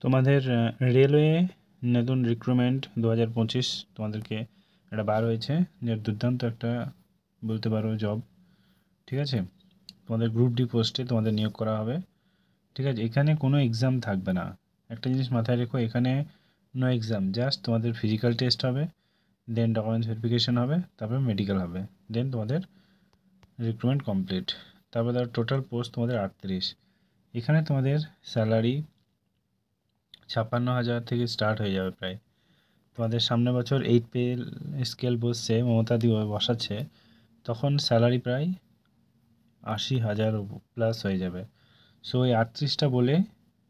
তোমাদের রেলওয়ে নতুন রিক্রুটমেন্ট 2025 তোমাদেরকে একটা বার হয়েছে, যে দুর্দান্ত একটা বলতে পারো জব। ঠিক আছে, তোমাদের গ্রুপ ডি পোস্টে তোমাদের নিয়োগ করা হবে। ঠিক আছে, এখানে কোনো এক্সাম থাকবে না। একটা জিনিস মাথায় রেখো, এখানে নো এক্সাম, জাস্ট তোমাদের ফিজিক্যাল টেস্ট হবে, দেন ডকুমেন্টস ভেরিফিকেশন হবে, তারপর মেডিকেল হবে, দেন তোমাদের রিক্রুটমেন্ট কমপ্লিট। তারপর টোটাল পোস্ট তোমাদের 38। এখানে তোমাদের স্যালারি 56,000 থেকে স্টার্ট হয়ে যাবে প্রায়। তোমাদের সামনের বছর 8 পে স্কেল বসছে, মমতা দি বসাচ্ছে, তখন স্যালারি প্রায় 80,000 প্লাস হয়ে যাবে। সো এই 38টা বলে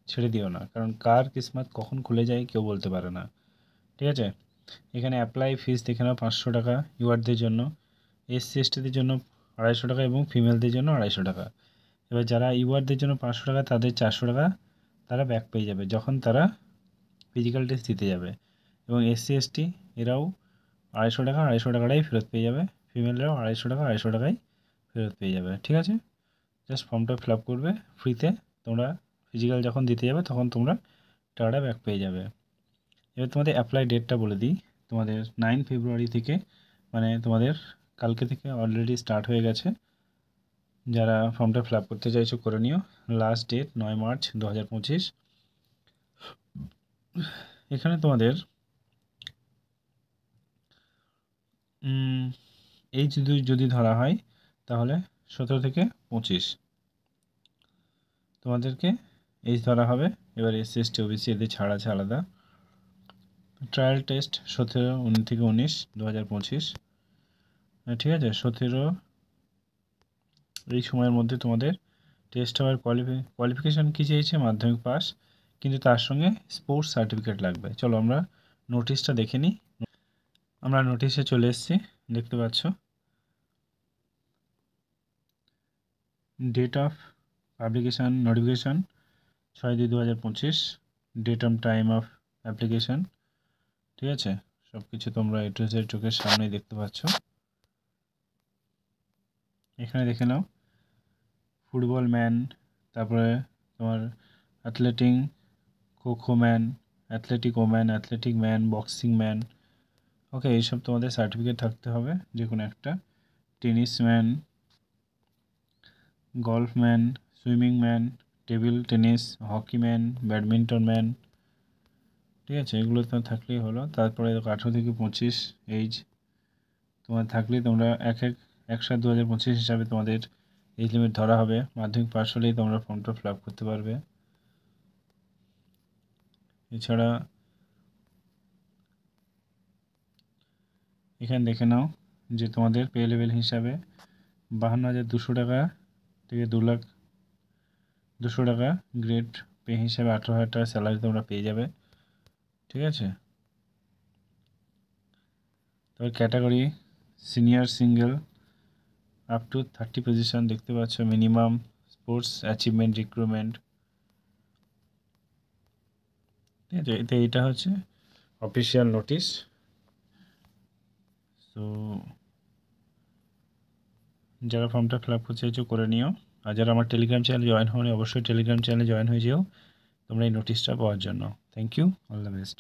ছেড়ে দিও না, কারণ কার কিসমত কখন খুলে যায় কেউ বলতে পারে না। ঠিক আছে, এখানে অ্যাপ্লাই ফিস দেখে নাও 500 টাকা ইউআরদের জন্য, এসসি এসটিদের জন্য 250 টাকা এবং ফিমেলদের জন্য 250 টাকা। এবার যারা ইউআরদের জন্য 500 টাকা, তাদের 400 টাকা তারা ব্যাক পেয়ে যাবে যখন তারা ফিজিক্যাল টেস্ট দিতে যাবে। এবং এসসি এসটি এরাও 250 টাকা 250 টাকাটাই ফেরত পেয়ে যাবে, ফিমেলরাও 250 টাকা 250 টাকাই ফেরত পেয়ে যাবে। ঠিক আছে, জাস্ট ফর্মটা ফিল আপ করবে ফ্রিতে। তোমরা ফিজিক্যাল যখন দিতে যাবে তখন তোমরা টাকাটা ব্যাক পেয়ে যাবে। এবার তোমাদের অ্যাপ্লাই ডেটটা বলে দিই, তোমাদের 9 ফেব্রুয়ারি থেকে, মানে তোমাদের কালকে থেকে অলরেডি স্টার্ট হয়ে গেছে। যারা ফর্মটা ফিল আপ করতে চাইছো করে নিও। Last date 9 March 2025। এখানে তোমাদের এই যদি ধরা হয় তাহলে 17 থেকে 25 তোমাদেরকে এইজ ধরা হবে। এবার এসসি এসটি ওবিসি এদের ছাড়া আছে আলাদা। ট্রায়াল টেস্ট 17 থেকে 19 2025। ঠিক আছে, 17 এই সময়ের মধ্যে তোমাদের টেস্ট হওয়ার কোয়ালিফিকেশান কী চেয়েছে, মাধ্যমিক পাস, কিন্তু তার সঙ্গে স্পোর্টস সার্টিফিকেট লাগবে। চলো আমরা নোটিশটা দেখে নিই। আমরা নোটিশে চলে এসেছি, দেখতে পাচ্ছ। Date of publication notification 6/2/2025। Date of time of application. ঠিক আছে, সব কিছু তোমরা এড্রেসের চোখের সামনেই দেখতে পাচ্ছ। এখানে দেখে নাও, ফুটবল ম্যান, তারপরে তোমার athletic, kho kho man, athletic woman, athletic man, boxing man. Okay, এইসব তোমাদের সার্টিফিকেট থাকতে হবে যে কোনো একটা। Tennis man, golf man, swimming man, table tennis, hockey man, badminton man. ঠিক আছে, এগুলো তো থাকলেই হলো। তারপরে 18 থেকে 25 এইজ তোমার থাকলেই তোমরা 1/1/2025 হিসাবে তোমাদের এজ লিমিট ধরা হবে। মাধ্যমিক পাস হলেই তোমরা ফর্মটা ফিল আপ করতে পারবে। এছাড়া এখানে দেখে নাও যে তোমাদের পে লেভেল হিসাবে 52,200 টাকা থেকে 2,02,000 টাকা, গ্রেড পে হিসাবে 18,000 টাকা স্যালারি তোমরা পেয়ে যাবে। ঠিক আছে, তবে category senior single up to 30 position দেখতে পাচ্ছ, মিনিমাম স্পোর্টস অ্যাচিভমেন্ট রিক্রুটমেন্ট। ঠিক আছে, এতে এইটা হচ্ছে অফিসিয়াল নোটিশ। তো যারা ফর্মটা ফিল আপ করতে চাইছো করে নিও। আর যারা আমার টেলিগ্রাম চ্যানেলে জয়েন হওনি, অবশ্যই টেলিগ্রাম চ্যানেলে জয়েন হয়ে যেও তোমরা এই নোটিশটা পাওয়ার জন্য। Thank you, all the best.